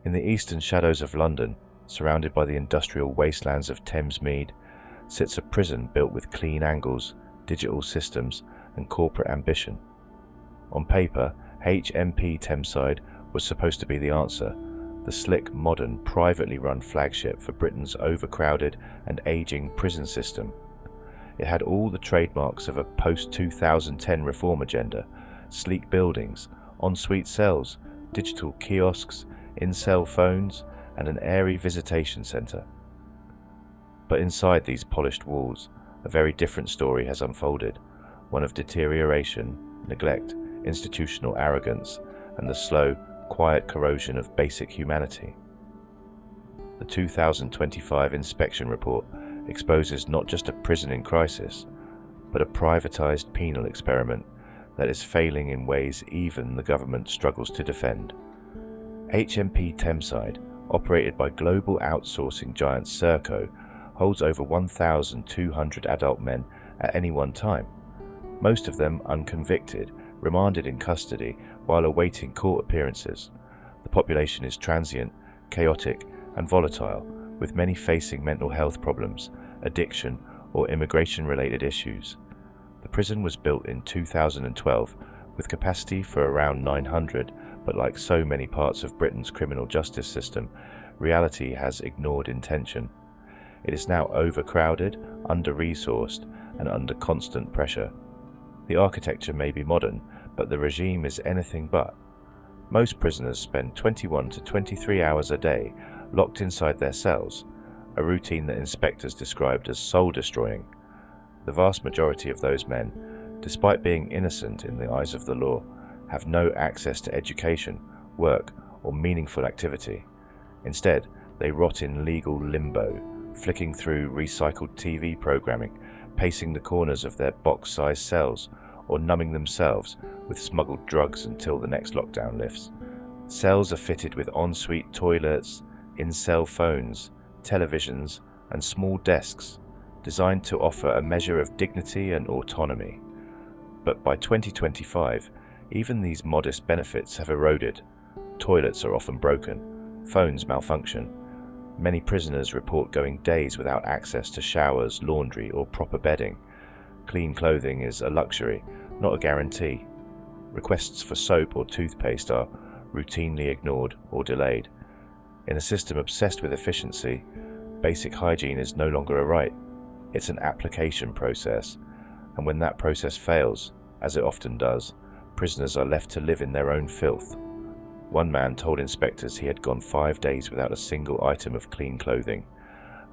In the eastern shadows of London, surrounded by the industrial wastelands of Thamesmead, sits a prison built with clean angles, digital systems, and corporate ambition. On paper, HMP Thameside was supposed to be the answer, the slick, modern, privately run flagship for Britain's overcrowded and aging prison system. It had all the trademarks of a post-2010 reform agenda: sleek buildings, ensuite cells, digital kiosks, in-cell phones, and an airy visitation centre. But inside these polished walls, a very different story has unfolded, one of deterioration, neglect, institutional arrogance, and the slow, quiet corrosion of basic humanity. The 2025 inspection report exposes not just a prison in crisis, but a privatised penal experiment that is failing in ways even the government struggles to defend. HMP Thameside, operated by global outsourcing giant Serco, holds over 1,200 adult men at any one time, most of them unconvicted, remanded in custody while awaiting court appearances. The population is transient, chaotic, and volatile, with many facing mental health problems, addiction, or immigration-related issues. The prison was built in 2012 with capacity for around 900, but like so many parts of Britain's criminal justice system, reality has ignored intention. It is now overcrowded, under-resourced, and under constant pressure. The architecture may be modern, but the regime is anything but. Most prisoners spend 21 to 23 hours a day locked inside their cells, a routine that inspectors described as soul-destroying. The vast majority of those men, despite being innocent in the eyes of the law, have no access to education, work, or meaningful activity. Instead, they rot in legal limbo, flicking through recycled TV programming, pacing the corners of their box-sized cells, or numbing themselves with smuggled drugs until the next lockdown lifts. Cells are fitted with ensuite toilets, in-cell phones, televisions, and small desks, designed to offer a measure of dignity and autonomy. But by 2025, even these modest benefits have eroded. Toilets are often broken, phones malfunction. Many prisoners report going days without access to showers, laundry, or proper bedding. Clean clothing is a luxury, not a guarantee. Requests for soap or toothpaste are routinely ignored or delayed. In a system obsessed with efficiency, basic hygiene is no longer a right. It's an application process, and when that process fails, as it often does, prisoners are left to live in their own filth. One man told inspectors he had gone 5 days without a single item of clean clothing.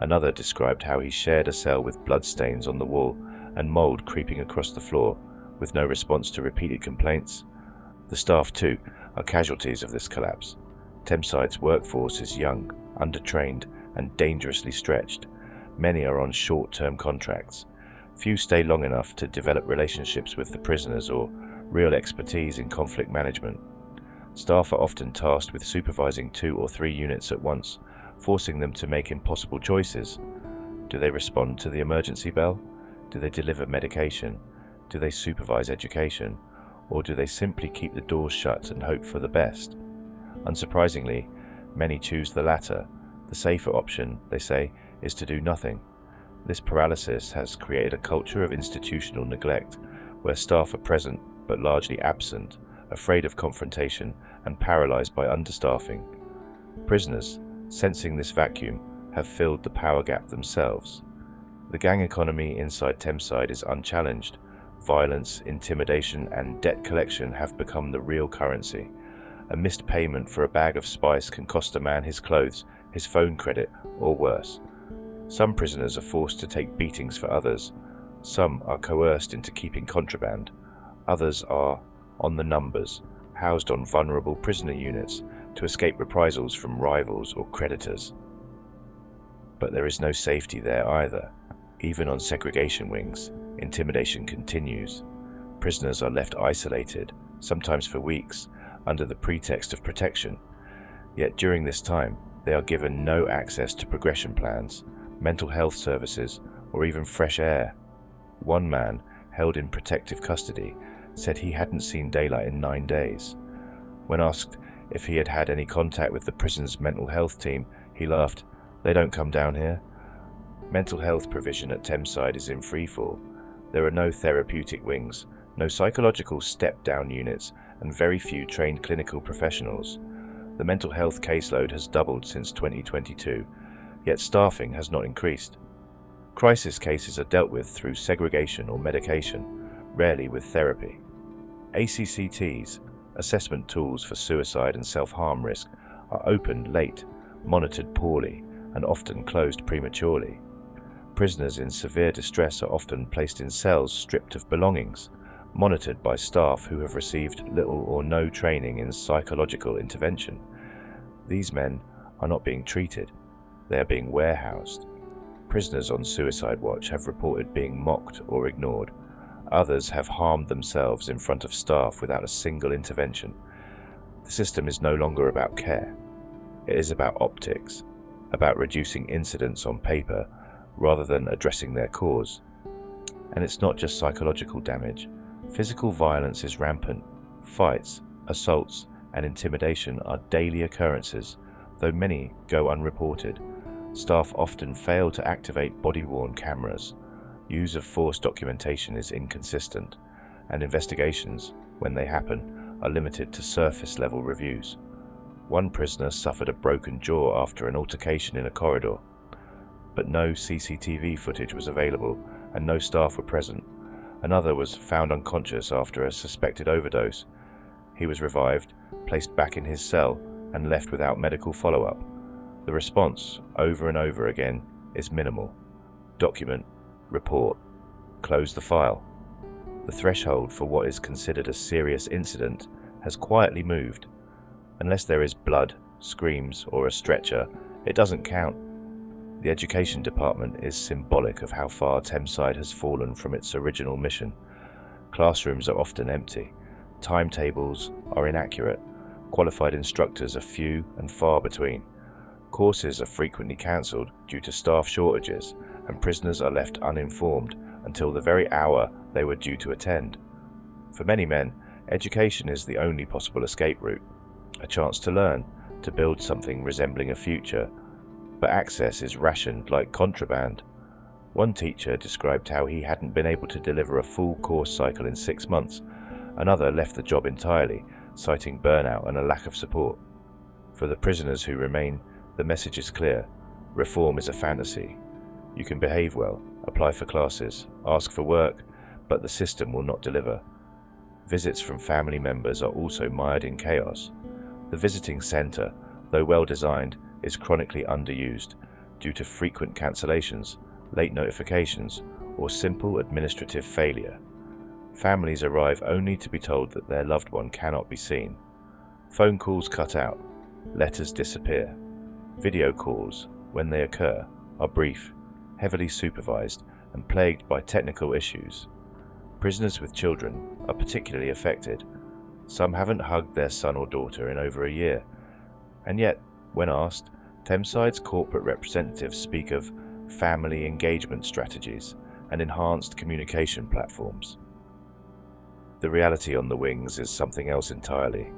Another described how he shared a cell with bloodstains on the wall and mould creeping across the floor, with no response to repeated complaints. The staff, too, are casualties of this collapse. Thameside's workforce is young, undertrained, and dangerously stretched. Many are on short-term contracts. Few stay long enough to develop relationships with the prisoners or real expertise in conflict management. Staff are often tasked with supervising 2 or 3 units at once, forcing them to make impossible choices. Do they respond to the emergency bell? Do they deliver medication? Do they supervise education? Or do they simply keep the doors shut and hope for the best? Unsurprisingly, many choose the latter. The safer option, they say, is to do nothing. This paralysis has created a culture of institutional neglect, where staff are present but largely absent, afraid of confrontation and paralysed by understaffing. Prisoners, sensing this vacuum, have filled the power gap themselves. The gang economy inside Thameside is unchallenged. Violence, intimidation, and debt collection have become the real currency. A missed payment for a bag of spice can cost a man his clothes, his phone credit, or worse. Some prisoners are forced to take beatings for others. Some are coerced into keeping contraband. Others are on the numbers, housed on vulnerable prisoner units to escape reprisals from rivals or creditors. But there is no safety there either. Even on segregation wings, intimidation continues. Prisoners are left isolated, sometimes for weeks, under the pretext of protection. Yet during this time, they are given no access to progression plans, mental health services, or even fresh air. One man, held in protective custody, said he hadn't seen daylight in 9 days. When asked If he had had any contact with the prison's mental health team, he laughed, "They don't come down here." Mental health provision at Thameside is in freefall. There are no therapeutic wings, no psychological step-down units, and very few trained clinical professionals. The mental health caseload has doubled since 2022, yet staffing has not increased. Crisis cases are dealt with through segregation or medication, rarely with therapy. ACCTs, assessment tools for suicide and self-harm risk, are opened late, monitored poorly, and often closed prematurely. Prisoners in severe distress are often placed in cells stripped of belongings, monitored by staff who have received little or no training in psychological intervention. These men are not being treated, they are being warehoused. Prisoners on suicide watch have reported being mocked or ignored. Others have harmed themselves in front of staff without a single intervention. The system is no longer about care. It is about optics, about reducing incidents on paper rather than addressing their cause. And it's not just psychological damage. Physical violence is rampant. Fights, assaults, and intimidation are daily occurrences, though many go unreported. Staff often fail to activate body-worn cameras. Use of force documentation is inconsistent, and investigations, when they happen, are limited to surface-level reviews. One prisoner suffered a broken jaw after an altercation in a corridor, but no CCTV footage was available and no staff were present. Another was found unconscious after a suspected overdose. He was revived, placed back in his cell, and left without medical follow-up. The response, over and over again, is minimal. Document, report, close the file. The threshold for what is considered a serious incident has quietly moved. Unless there is blood, screams, or a stretcher, it doesn't count. The Education Department is symbolic of how far Thameside has fallen from its original mission. Classrooms are often empty, timetables are inaccurate, qualified instructors are few and far between. Courses are frequently cancelled due to staff shortages, and prisoners are left uninformed until the very hour they were due to attend. For many men, education is the only possible escape route, a chance to learn, to build something resembling a future. But access is rationed like contraband. One teacher described how he hadn't been able to deliver a full course cycle in 6 months. Another left the job entirely, citing burnout and a lack of support. For the prisoners who remain, the message is clear. Reform is a fantasy. You can behave well, apply for classes, ask for work, but the system will not deliver. Visits from family members are also mired in chaos. The visiting centre, though well designed, is chronically underused due to frequent cancellations, late notifications, or simple administrative failure. Families arrive only to be told that their loved one cannot be seen. Phone calls cut out, letters disappear. Video calls, when they occur, are brief, heavily supervised, and plagued by technical issues. Prisoners with children are particularly affected. Some haven't hugged their son or daughter in over a year, and yet, when asked, Thameside's corporate representatives speak of family engagement strategies and enhanced communication platforms. The reality on the wings is something else entirely: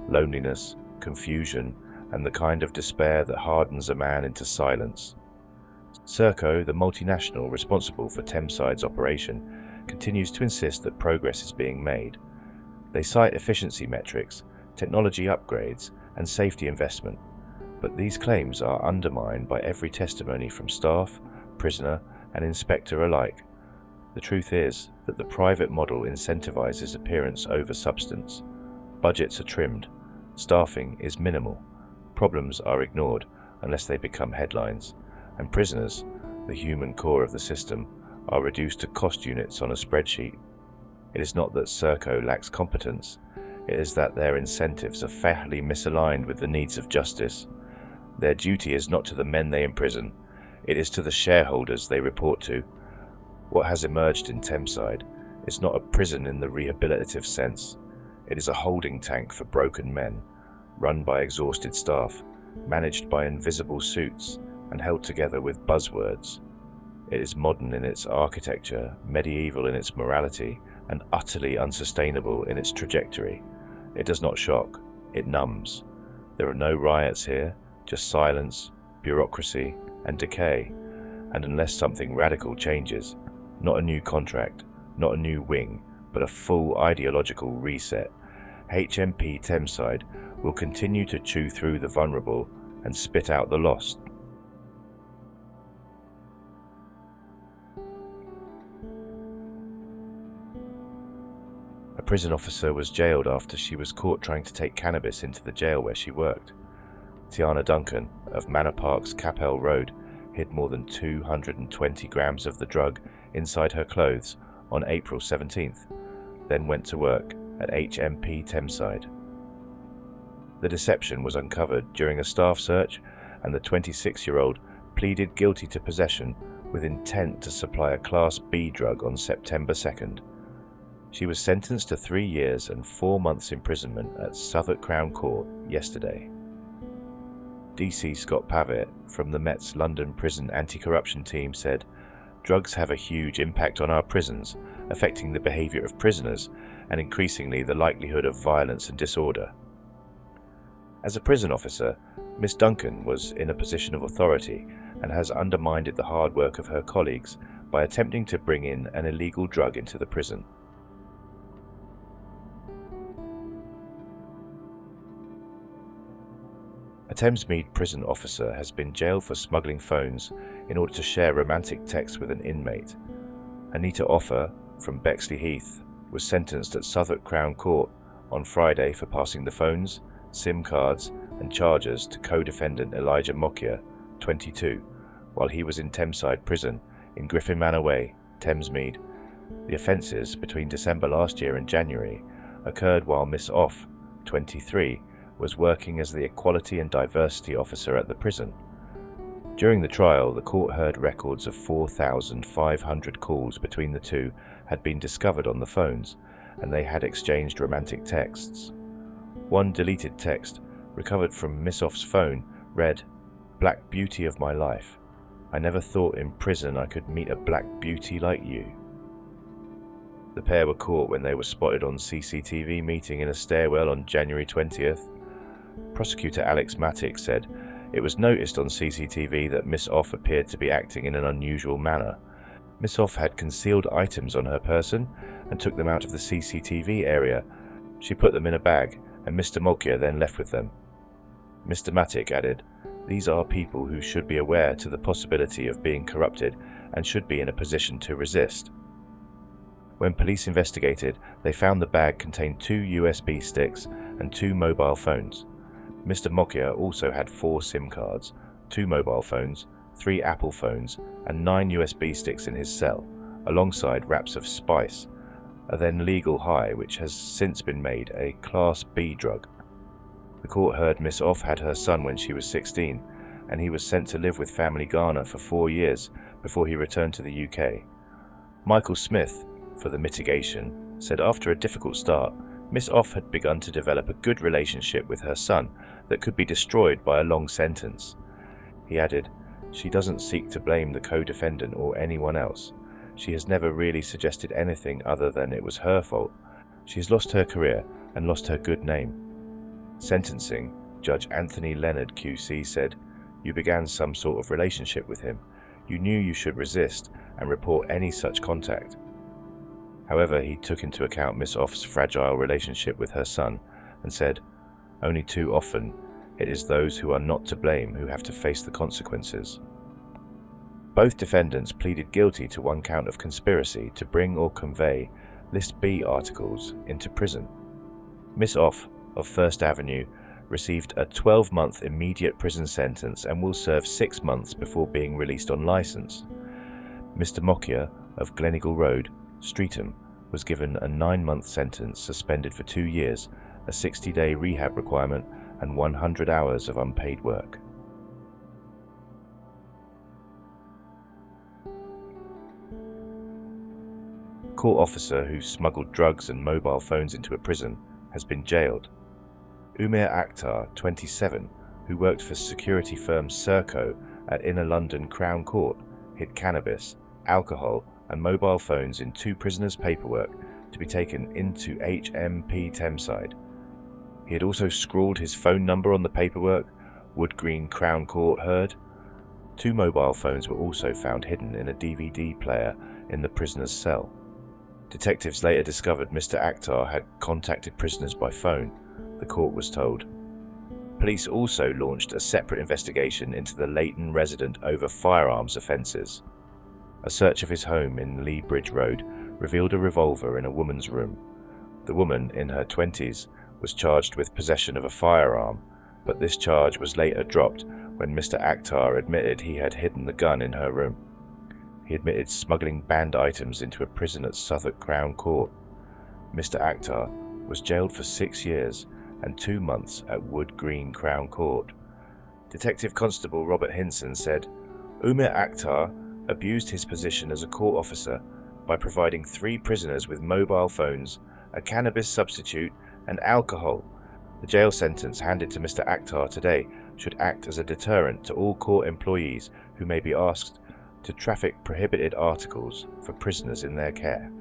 loneliness, confusion, and the kind of despair that hardens a man into silence. Serco, the multinational responsible for Thameside's operation, continues to insist that progress is being made. They cite efficiency metrics, technology upgrades, and safety investment, but these claims are undermined by every testimony from staff, prisoner, and inspector alike. The truth is that the private model incentivizes appearance over substance. Budgets are trimmed, staffing is minimal, problems are ignored unless they become headlines, and prisoners, the human core of the system, are reduced to cost units on a spreadsheet. It is not that Serco lacks competence, it is that their incentives are fatally misaligned with the needs of justice. Their duty is not to the men they imprison, it is to the shareholders they report to. What has emerged in Thameside is not a prison in the rehabilitative sense. It is a holding tank for broken men, run by exhausted staff, managed by invisible suits, and held together with buzzwords. It is modern in its architecture, medieval in its morality, and utterly unsustainable in its trajectory. It does not shock, it numbs. There are no riots here, just silence, bureaucracy, and decay. And unless something radical changes, not a new contract, not a new wing, but a full ideological reset, HMP Thameside will continue to chew through the vulnerable and spit out the lost. A prison officer was jailed after she was caught trying to take cannabis into the jail where she worked. Tiana Duncan of Manor Park's Capel Road hid more than 220 grams of the drug inside her clothes on April 17th, then went to work at HMP Thameside. The deception was uncovered during a staff search, and the 26-year-old pleaded guilty to possession with intent to supply a Class B drug on September 2nd. She was sentenced to 3 years and 4 months imprisonment at Southwark Crown Court yesterday. DC Scott Pavitt from the Met's London Prison Anti-Corruption Team said, "Drugs have a huge impact on our prisons, affecting the behaviour of prisoners and increasingly the likelihood of violence and disorder." As a prison officer, Miss Duncan was in a position of authority and has undermined the hard work of her colleagues by attempting to bring in an illegal drug into the prison. A Thamesmead prison officer has been jailed for smuggling phones in order to share romantic texts with an inmate. Anita Offer from Bexley Heath was sentenced at Southwark Crown Court on Friday for passing the phones, SIM cards and chargers to co-defendant Elijah Mokia, 22, while he was in Thameside Prison in Griffin Manor Way, Thamesmead. The offences between December last year and January occurred while Miss Off, 23, was working as the Equality and Diversity Officer at the prison. During the trial, the court heard records of 4,500 calls between the two had been discovered on the phones, and they had exchanged romantic texts. One deleted text, recovered from Miss Off's phone, read, "Black beauty of my life. I never thought in prison I could meet a black beauty like you." The pair were caught when they were spotted on CCTV meeting in a stairwell on January 20th. Prosecutor Alex Mattick said, "It was noticed on CCTV that Miss Off appeared to be acting in an unusual manner. Miss Off had concealed items on her person and took them out of the CCTV area. She put them in a bag, and Mr. Mokia then left with them." Mr. Mattick added, "These are people who should be aware to the possibility of being corrupted and should be in a position to resist." When police investigated, they found the bag contained 2 USB sticks and 2 mobile phones. Mr. Mokia also had 4 SIM cards, 2 mobile phones, 3 Apple phones, and 9 USB sticks in his cell, alongside wraps of spice, a then legal high which has since been made a Class B drug. The court heard Miss Off had her son when she was 16, and he was sent to live with family Ghana for 4 years before he returned to the UK. Michael Smith, for the mitigation, said after a difficult start, Miss Off had begun to develop a good relationship with her son that could be destroyed by a long sentence. He added, "She doesn't seek to blame the co-defendant or anyone else. She has never really suggested anything other than it was her fault. She has lost her career and lost her good name." Sentencing, Judge Anthony Leonard QC said, "You began some sort of relationship with him. You knew you should resist and report any such contact." However, he took into account Miss Off's fragile relationship with her son and said, "Only too often, it is those who are not to blame who have to face the consequences." Both defendants pleaded guilty to one count of conspiracy to bring or convey List B articles into prison. Miss Off of First Avenue received a 12-month immediate prison sentence and will serve 6 months before being released on licence. Mr. Mokia of Gleneagle Road, Streatham, was given a 9-month sentence, suspended for 2 years, a 60-day rehab requirement and 100 hours of unpaid work. Court officer who smuggled drugs and mobile phones into a prison has been jailed. Umair Akhtar, 27, who worked for security firm Serco at Inner London Crown Court, hid cannabis, alcohol and mobile phones in 2 prisoners' paperwork to be taken into HMP Thameside. He had also scrawled his phone number on the paperwork Wood Green Crown Court heard. 2 mobile phones were also found hidden in a DVD player in the prisoner's cell. Detectives later discovered Mr. Akhtar had contacted prisoners by phone, the court was told. Police also launched a separate investigation into the Leighton resident over firearms offences. A search of his home in Lee Bridge Road revealed a revolver in a woman's room. The woman, in her 20s, was charged with possession of a firearm, but this charge was later dropped when Mr. Akhtar admitted he had hidden the gun in her room. He admitted smuggling banned items into a prison at Southwark Crown Court. Mr. Akhtar was jailed for 6 years and 2 months at Wood Green Crown Court. Detective Constable Robert Hinson said, "Umar Akhtar abused his position as a court officer by providing 3 prisoners with mobile phones, a cannabis substitute, and alcohol. The jail sentence handed to Mr. Akhtar today should act as a deterrent to all court employees who may be asked to traffic prohibited articles for prisoners in their care."